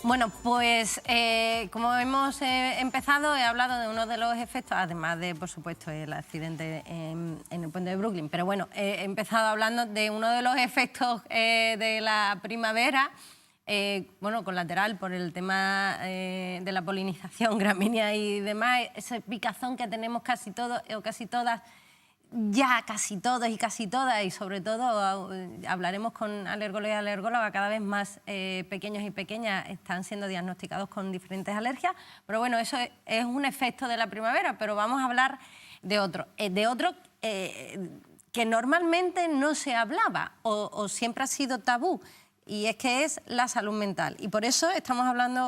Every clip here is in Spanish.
Bueno, pues como hemos empezado, he hablado de uno de los efectos, además de, por supuesto, el accidente en el puente de Brooklyn, pero bueno, he empezado hablando de uno de los efectos de la primavera, bueno, colateral por el tema de la polinización, gramínea y demás, ese picazón que tenemos casi todos o casi todas, ya casi todos y casi todas, y sobre todo hablaremos con alergólogos y alergólogas, cada vez más pequeños y pequeñas están siendo diagnosticados con diferentes alergias, pero bueno, eso es un efecto de la primavera, pero vamos a hablar de otro que normalmente no se hablaba o siempre ha sido tabú, y es que es la salud mental. Y por eso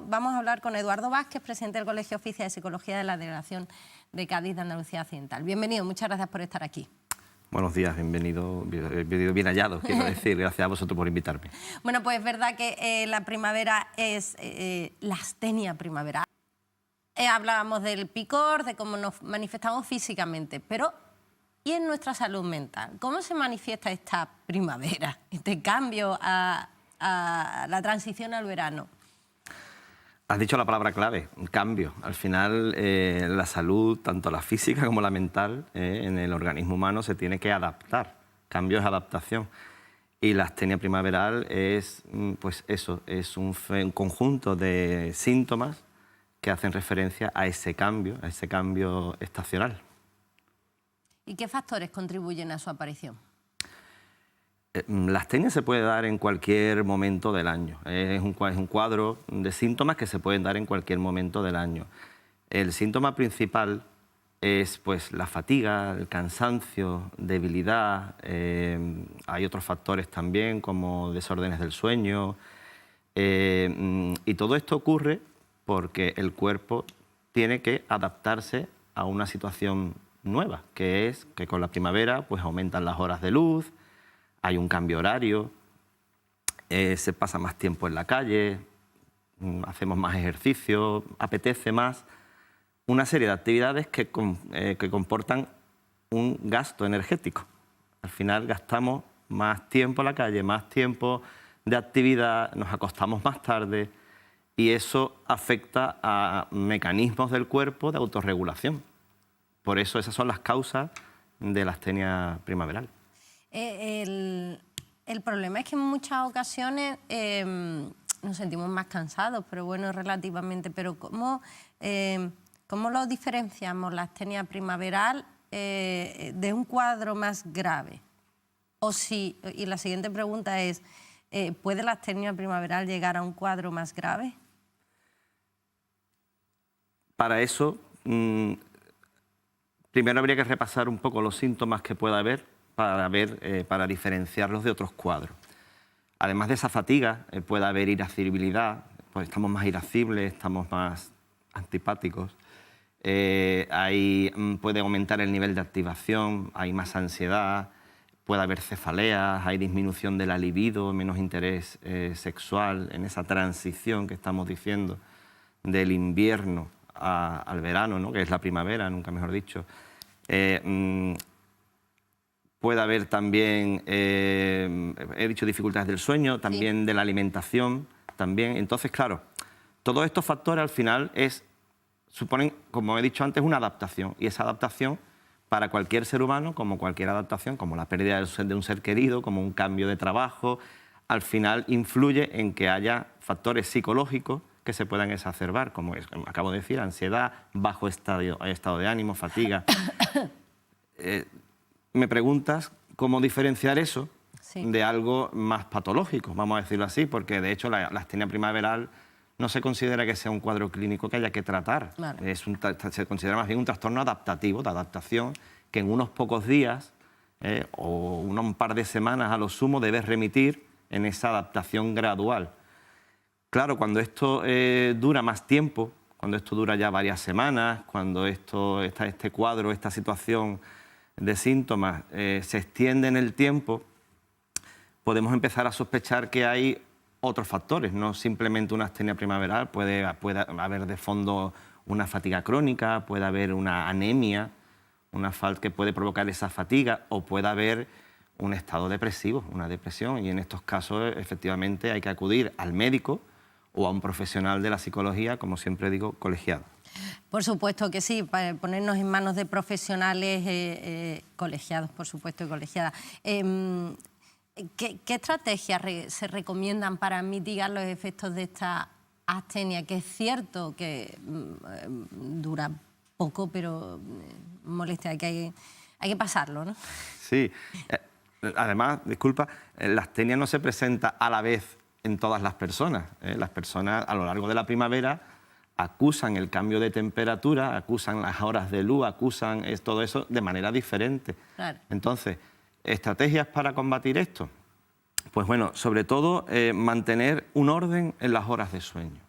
vamos a hablar con Eduardo Vázquez, presidente del Colegio Oficial de Psicología de la Delegación de Cádiz de Andalucía Occidental. Bienvenido, muchas gracias por estar aquí. Buenos días, bienvenido, bien hallado, quiero decir. Gracias a vosotros por invitarme. Bueno, pues es verdad que la primavera es la astenia primaveral. Hablábamos del picor, de cómo nos manifestamos físicamente, pero ¿y en nuestra salud mental? ¿Cómo se manifiesta esta primavera, este cambio a la transición al verano? Has dicho la palabra clave, un cambio. Al final, la salud, tanto la física como la mental, en el organismo humano se tiene que adaptar. Cambio es adaptación. Y la astenia primaveral es, pues eso, es un conjunto de síntomas que hacen referencia a ese cambio estacional. ¿Y qué factores contribuyen a su aparición? La astenia se puede dar en cualquier momento del año. Es un cuadro de síntomas que se pueden dar en cualquier momento del año. El síntoma principal es pues, la fatiga, el cansancio, debilidad. Hay otros factores también como desórdenes del sueño. Y todo esto ocurre porque el cuerpo tiene que adaptarse a una situación nueva, que es que con la primavera pues, aumentan las horas de luz, hay un cambio horario, se pasa más tiempo en la calle, hacemos más ejercicio, apetece más. Una serie de actividades que comportan un gasto energético. Al final gastamos más tiempo en la calle, más tiempo de actividad, nos acostamos más tarde y eso afecta a mecanismos del cuerpo de autorregulación. Por eso esas son las causas de la astenia primaveral. El problema es que en muchas ocasiones nos sentimos más cansados, pero bueno, relativamente. Pero ¿cómo lo diferenciamos, la astenia primaveral, de un cuadro más grave? Y la siguiente pregunta es, ¿puede la astenia primaveral llegar a un cuadro más grave? Para eso, primero habría que repasar un poco los síntomas que pueda haber para diferenciarlos de otros cuadros. Además de esa fatiga, puede haber irascibilidad, pues estamos más irascibles, estamos más antipáticos. Puede aumentar el nivel de activación, hay más ansiedad, puede haber cefaleas, hay disminución de la libido, menos interés sexual en esa transición que estamos diciendo del invierno al verano, ¿no? Que es la primavera, nunca mejor dicho. Puede haber también, he dicho, dificultades del sueño, también sí, de la alimentación, también. Entonces, claro, todos estos factores al final suponen, como he dicho antes, una adaptación. Y esa adaptación, para cualquier ser humano, como cualquier adaptación, como la pérdida de un ser querido, como un cambio de trabajo, al final influye en que haya factores psicológicos que se puedan exacerbar, como acabo de decir, ansiedad, bajo estado de ánimo, fatiga. Me preguntas cómo diferenciar eso de algo más patológico, vamos a decirlo así, porque de hecho la astenia primaveral no se considera que sea un cuadro clínico que haya que tratar. Claro. Se considera más bien un trastorno adaptativo, de adaptación, que en unos pocos días o un par de semanas a lo sumo debes remitir en esa adaptación gradual. Claro, cuando esto dura más tiempo, cuando esto dura ya varias semanas, cuando este cuadro, esta situación de síntomas se extiende en el tiempo, podemos empezar a sospechar que hay otros factores, no simplemente una astenia primaveral, puede haber de fondo una fatiga crónica, puede haber una anemia, una falta que puede provocar esa fatiga, o puede haber un estado depresivo, una depresión, y en estos casos efectivamente hay que acudir al médico o a un profesional de la psicología, como siempre digo, colegiado. Por supuesto que sí, para ponernos en manos de profesionales colegiados, por supuesto, y colegiadas. ¿Qué estrategias se recomiendan para mitigar los efectos de esta astenia? Que es cierto que dura poco, pero molestia, hay que pasarlo, ¿no? Sí. Además, disculpa, la astenia no se presenta a la vez en todas las personas. Las personas a lo largo de la primavera acusan el cambio de temperatura, acusan las horas de luz, acusan todo eso de manera diferente. Claro. Entonces, ¿estrategias para combatir esto? Pues bueno, sobre todo mantener un orden en las horas de sueño.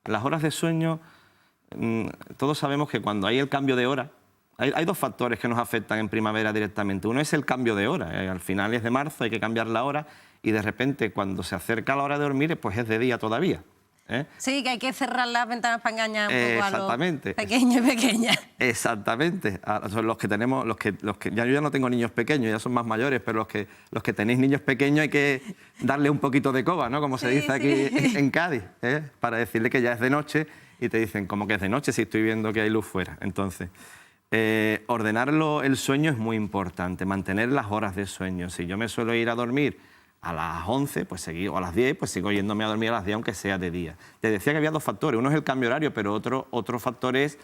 En las horas de sueño, todos sabemos que cuando hay el cambio de hora, hay dos factores que nos afectan en primavera directamente. Uno es el cambio de hora. Al finales de marzo hay que cambiar la hora y de repente cuando se acerca la hora de dormir, pues es de día todavía. Sí, que hay que cerrar las ventanas para engañar un poco a los pequeños y pequeñas. Exactamente. Son los que tenemos, yo ya no tengo niños pequeños, ya son más mayores, pero los que tenéis niños pequeños hay que darle un poquito de coba, ¿no? Como se dice aquí en Cádiz, para decirle que ya es de noche y te dicen, ¿cómo que es de noche si estoy viendo que hay luz fuera? Entonces, ordenarlo el sueño es muy importante, mantener las horas de sueño. Si yo me suelo ir a dormir a las 11, pues o a las 10, pues sigo yéndome a dormir a las 10, aunque sea de día. Te decía que había dos factores. Uno es el cambio horario, pero otro factor es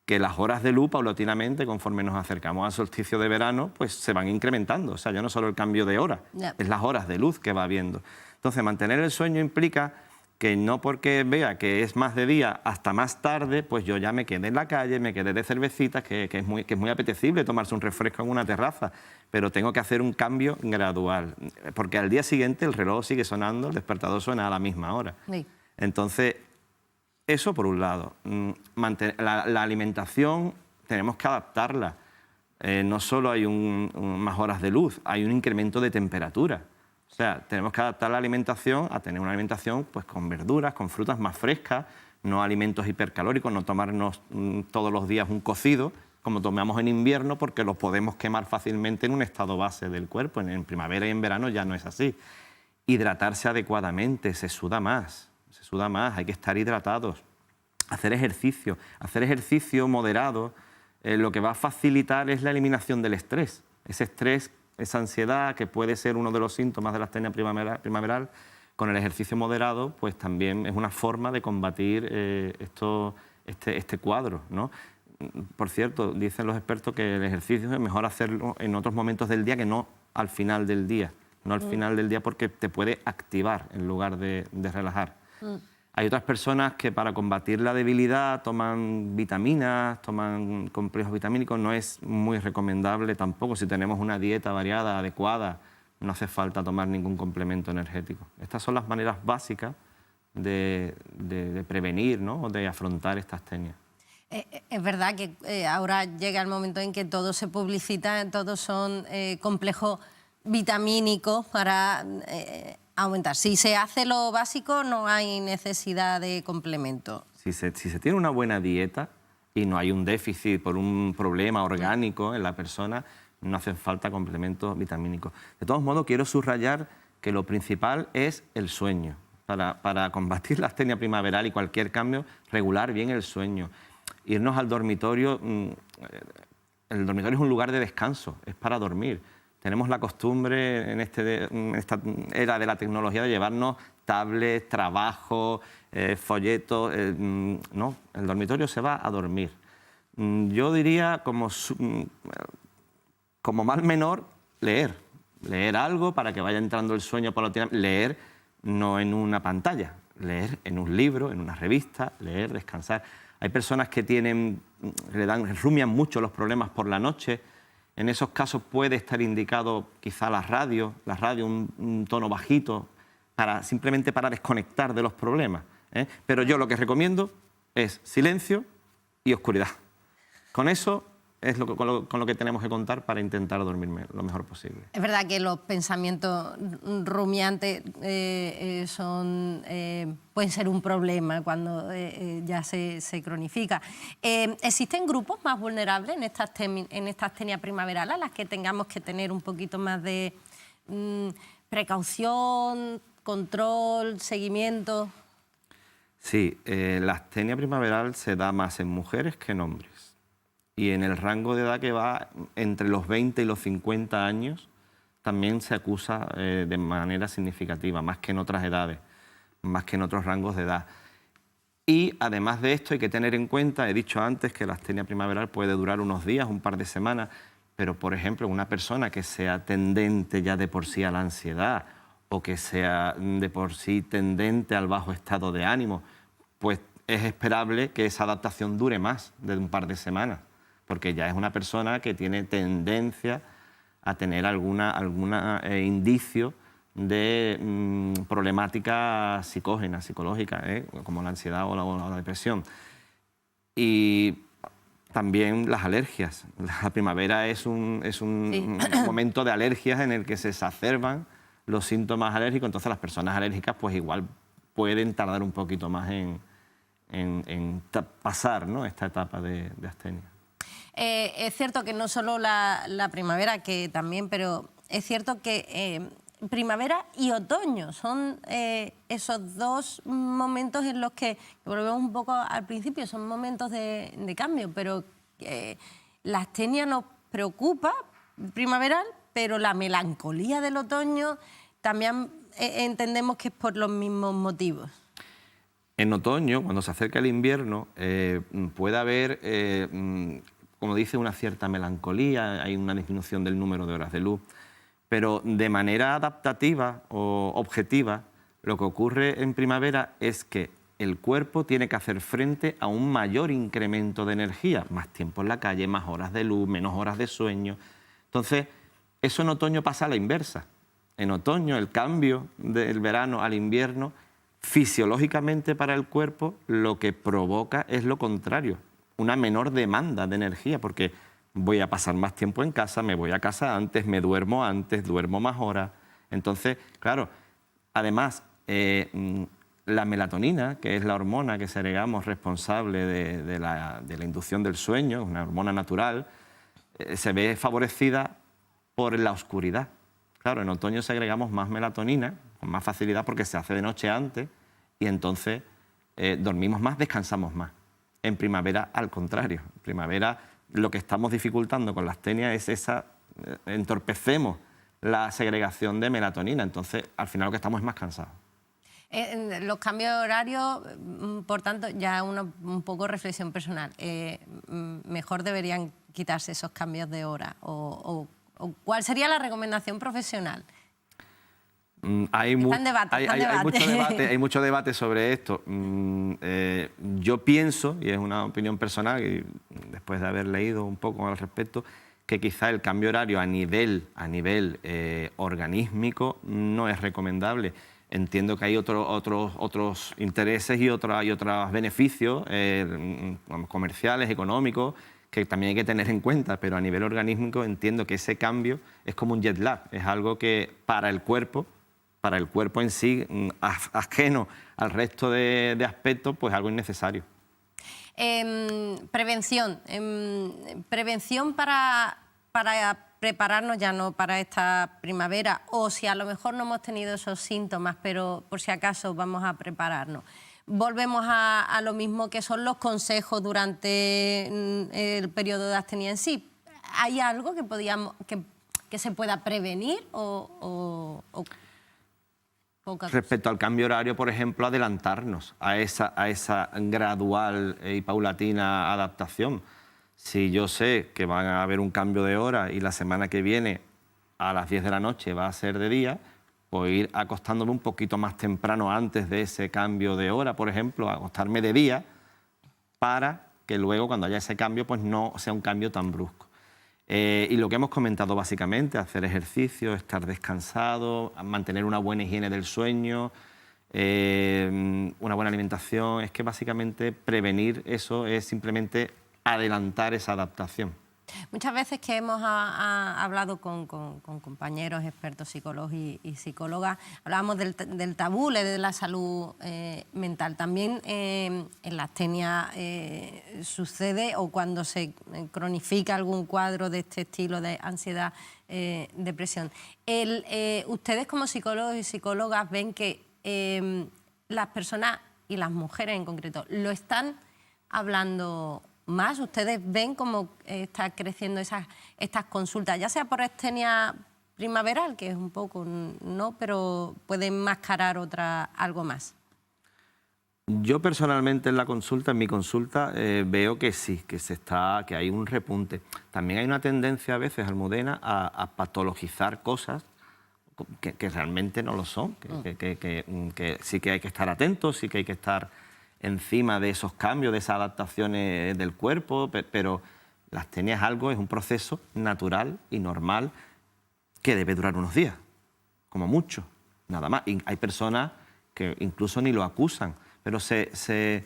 que las horas de luz, paulatinamente, conforme nos acercamos al solsticio de verano, pues se van incrementando. O sea, ya no solo el cambio de hora, es las horas de luz que va habiendo. Entonces, mantener el sueño implica que no porque vea que es más de día hasta más tarde, pues yo ya me quedé en la calle, me quedé de cervecitas, que es muy apetecible tomarse un refresco en una terraza, pero tengo que hacer un cambio gradual, porque al día siguiente el reloj sigue sonando, el despertador suena a la misma hora. Sí. Entonces, eso por un lado. La alimentación tenemos que adaptarla. No solo hay más horas de luz, hay un incremento de temperatura. O sea, tenemos que adaptar la alimentación a tener una alimentación pues, con verduras, con frutas más frescas, no alimentos hipercalóricos, no tomarnos todos los días un cocido, como tomamos en invierno, porque los podemos quemar fácilmente en un estado base del cuerpo. En primavera y en verano ya no es así. Hidratarse adecuadamente, se suda más, hay que estar hidratados. Hacer ejercicio moderado, lo que va a facilitar es la eliminación del estrés. Ese estrés, esa ansiedad, que puede ser uno de los síntomas de la astenia primaveral, con el ejercicio moderado, pues también es una forma de combatir este cuadro, ¿no? Por cierto, dicen los expertos que el ejercicio es mejor hacerlo en otros momentos del día que no al final del día. No al final del día porque te puede activar en lugar de relajar. Hay otras personas que para combatir la debilidad toman vitaminas, toman complejos vitamínicos. No es muy recomendable tampoco. Si tenemos una dieta variada, adecuada, no hace falta tomar ningún complemento energético. Estas son las maneras básicas de prevenir, ¿no? O de afrontar esta astenia. Es verdad que ahora llega el momento en que todo se publicita, todos son complejos vitamínicos para aumentar. Si se hace lo básico, no hay necesidad de complemento. Si se tiene una buena dieta y no hay un déficit por un problema orgánico en la persona, no hacen falta complementos vitamínicos. De todos modos, quiero subrayar que lo principal es el sueño. Para combatir la astenia primaveral y cualquier cambio, regular bien el sueño. Irnos al dormitorio. El dormitorio es un lugar de descanso, es para dormir. Tenemos la costumbre en esta era de la tecnología de llevarnos tablets, trabajo, folletos. No, el dormitorio se va a dormir. Yo diría como mal menor, leer. Leer algo para que vaya entrando el sueño paulatinamente. Leer no en una pantalla, leer en un libro, en una revista, leer, descansar. Hay personas que rumian mucho los problemas por la noche. En esos casos puede estar indicado quizá la radio, un tono bajito, simplemente para desconectar de los problemas. Pero yo lo que recomiendo es silencio y oscuridad. Con eso es con lo que tenemos que contar para intentar dormir lo mejor posible. Es verdad que los pensamientos rumiantes pueden ser un problema cuando ya se cronifica. ¿Existen grupos más vulnerables en esta astenia primaveral a las que tengamos que tener un poquito más de precaución, control, seguimiento? Sí, la astenia primaveral se da más en mujeres que en hombres. Y en el rango de edad que va entre los 20 y los 50 años también se acusa de manera significativa, más que en otras edades, más que en otros rangos de edad. Y además de esto hay que tener en cuenta, he dicho antes que la astenia primaveral puede durar unos días, un par de semanas, pero por ejemplo una persona que sea tendente ya de por sí a la ansiedad o que sea de por sí tendente al bajo estado de ánimo, pues es esperable que esa adaptación dure más de un par de semanas, porque ya es una persona que tiene tendencia a tener alguna indicio de problemática psicógena, psicológica, como la ansiedad o la depresión. Y también las alergias. La primavera es un momento de alergias en el que se exacerban los síntomas alérgicos, entonces las personas alérgicas pues igual pueden tardar un poquito más en pasar, ¿no?, esta etapa de astenia. Es cierto que no solo la primavera, que también, pero es cierto que primavera y otoño son esos dos momentos en los que, volvemos un poco al principio, son momentos de cambio, pero la astenia nos preocupa primaveral, pero la melancolía del otoño también entendemos que es por los mismos motivos. En otoño, cuando se acerca el invierno, puede haber, como dice, una cierta melancolía, hay una disminución del número de horas de luz, pero de manera adaptativa o objetiva, lo que ocurre en primavera es que el cuerpo tiene que hacer frente a un mayor incremento de energía, más tiempo en la calle, más horas de luz, menos horas de sueño. Entonces, eso en otoño pasa a la inversa. En otoño, el cambio del verano al invierno, fisiológicamente para el cuerpo, lo que provoca es lo contrario, una menor demanda de energía, porque voy a pasar más tiempo en casa, me voy a casa antes, me duermo antes, duermo más horas. Entonces, claro, además, la melatonina, que es la hormona que segregamos responsable de la inducción del sueño, una hormona natural, se ve favorecida por la oscuridad. Claro, en otoño segregamos más melatonina, con más facilidad, porque se hace de noche antes, y entonces dormimos más, descansamos más. En primavera, al contrario. En primavera, lo que estamos dificultando con la astenia es entorpecemos la segregación de melatonina, entonces al final lo que estamos es más cansados. Los cambios de horario, por tanto, ya un poco reflexión personal, mejor deberían quitarse esos cambios de hora, o ¿cuál sería la recomendación profesional? Hay mucho debate sobre esto. Yo pienso, y es una opinión personal, y después de haber leído un poco al respecto, que quizá el cambio horario a nivel organísmico no es recomendable. Entiendo que hay otros intereses y otros beneficios comerciales, económicos, que también hay que tener en cuenta, pero a nivel organísmico entiendo que ese cambio es como un jet lag, es algo que para el cuerpo en sí, ajeno al resto de aspectos, pues algo innecesario. Prevención para prepararnos ya no para esta primavera, o si a lo mejor no hemos tenido esos síntomas, pero por si acaso vamos a prepararnos. Volvemos a lo mismo, que son los consejos durante el periodo de astenia en sí. ¿Hay algo que se pueda prevenir o respecto al cambio horario, por ejemplo, adelantarnos a esa gradual y paulatina adaptación? Si yo sé que van a haber un cambio de hora y la semana que viene a las 10 de la noche va a ser de día, pues ir acostándome un poquito más temprano antes de ese cambio de hora, por ejemplo, acostarme de día, para que luego cuando haya ese cambio pues no sea un cambio tan brusco. Y lo que hemos comentado básicamente, hacer ejercicio, estar descansado, mantener una buena higiene del sueño, una buena alimentación, es que básicamente prevenir eso es simplemente adelantar esa adaptación. Muchas veces que hemos hablado con compañeros expertos psicólogos y psicólogas, hablábamos del tabú de la salud mental. También en la astenia sucede, o cuando se cronifica algún cuadro de este estilo de ansiedad, depresión. Ustedes como psicólogos y psicólogas ven que las personas y las mujeres en concreto, ¿lo están hablando más? ¿Ustedes ven cómo está creciendo estas consultas, ya sea por astenia primaveral, que es un poco, no, pero puede enmascarar algo más? Yo personalmente en mi consulta, veo que sí, que hay un repunte. También hay una tendencia a veces, Almudena, a patologizar cosas que realmente no lo son, que sí que hay que estar atentos, sí que hay que estar encima de esos cambios, de esas adaptaciones del cuerpo, pero la astenia es un proceso natural y normal que debe durar unos días, como mucho, nada más. Y hay personas que incluso ni lo acusan, pero se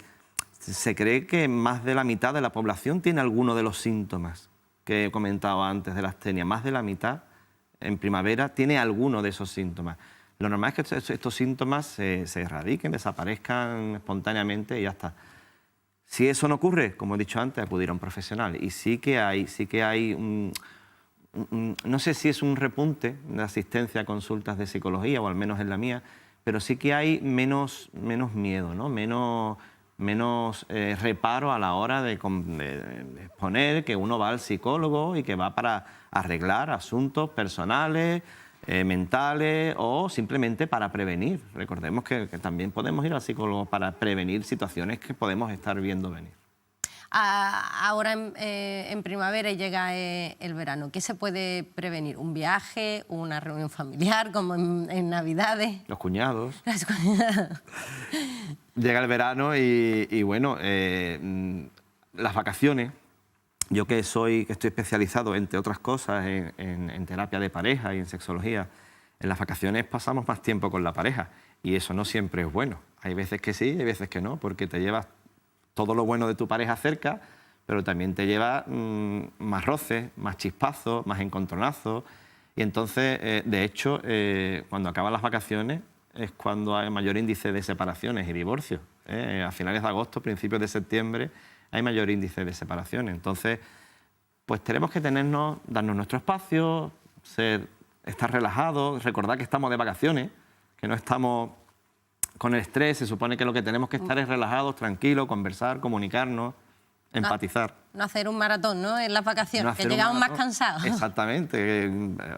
cree que más de la mitad de la población tiene alguno de los síntomas que he comentado antes de la astenia. Más de la mitad en primavera tiene alguno de esos síntomas. Lo normal es que estos síntomas se erradiquen, desaparezcan espontáneamente y ya está. Si eso no ocurre, como he dicho antes, acudir a un profesional. Y sí que hay no sé si es un repunte de asistencia a consultas de psicología, o al menos en la mía, pero sí que hay menos miedo, ¿no? menos reparo a la hora de exponer que uno va al psicólogo y que va para arreglar asuntos personales, mentales o simplemente para prevenir. Recordemos que también podemos ir al psicólogo para prevenir situaciones que podemos estar viendo venir. Ahora en primavera llega el verano. ¿Qué se puede prevenir? ¿Un viaje? ¿Una reunión familiar como en Navidades? Los cuñados. Llega el verano y bueno, las vacaciones. Yo que estoy especializado, entre otras cosas, en terapia de pareja y en sexología, en las vacaciones pasamos más tiempo con la pareja y eso no siempre es bueno. Hay veces que sí, hay veces que no, porque te llevas todo lo bueno de tu pareja cerca, pero también te lleva más roces, más chispazos, más encontronazos. Y entonces, de hecho, cuando acaban las vacaciones es cuando hay mayor índice de separaciones y divorcios. A finales de agosto, principios de septiembre, hay mayor índice de separaciones. Entonces, pues tenemos que darnos nuestro espacio, estar relajados, recordar que estamos de vacaciones, que no estamos con el estrés. Se supone que lo que tenemos que estar es relajados, tranquilos, conversar, comunicarnos, empatizar. No hacer un maratón, ¿no?, en las vacaciones, que llegamos más cansados. Exactamente.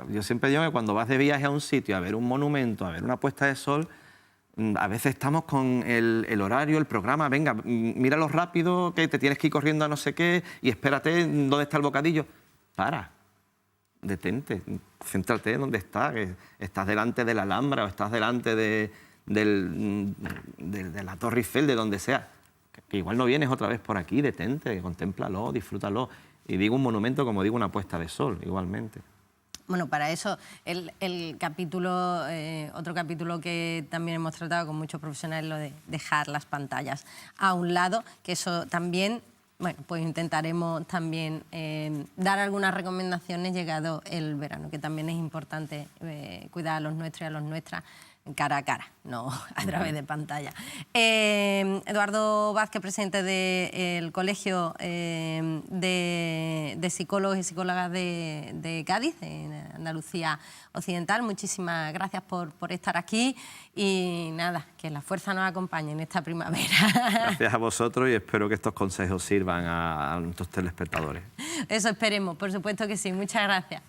Yo siempre digo que cuando vas de viaje a un sitio a ver un monumento, a ver una puesta de sol, a veces estamos con el horario, el programa, venga, míralo rápido, que te tienes que ir corriendo a no sé qué y espérate, ¿dónde está el bocadillo? Para, detente, céntrate donde estás, que estás delante de la Alhambra o estás delante de la Torre Eiffel, de donde sea. Que igual no vienes otra vez por aquí, detente, contémplalo, disfrútalo. Y digo un monumento como digo una puesta de sol, igualmente. Bueno, para eso el capítulo, otro capítulo que también hemos tratado con muchos profesionales, lo de dejar las pantallas a un lado, que eso también, bueno, pues intentaremos también dar algunas recomendaciones llegado el verano, que también es importante cuidar a los nuestros y a las nuestras cara a cara, no a través de pantalla. Eduardo Vázquez, presidente del Colegio de Psicólogos y Psicólogas de Cádiz, en Andalucía Occidental, muchísimas gracias por estar aquí y nada, que la fuerza nos acompañe en esta primavera. Gracias a vosotros y espero que estos consejos sirvan a nuestros telespectadores. Eso esperemos, por supuesto que sí. Muchas gracias.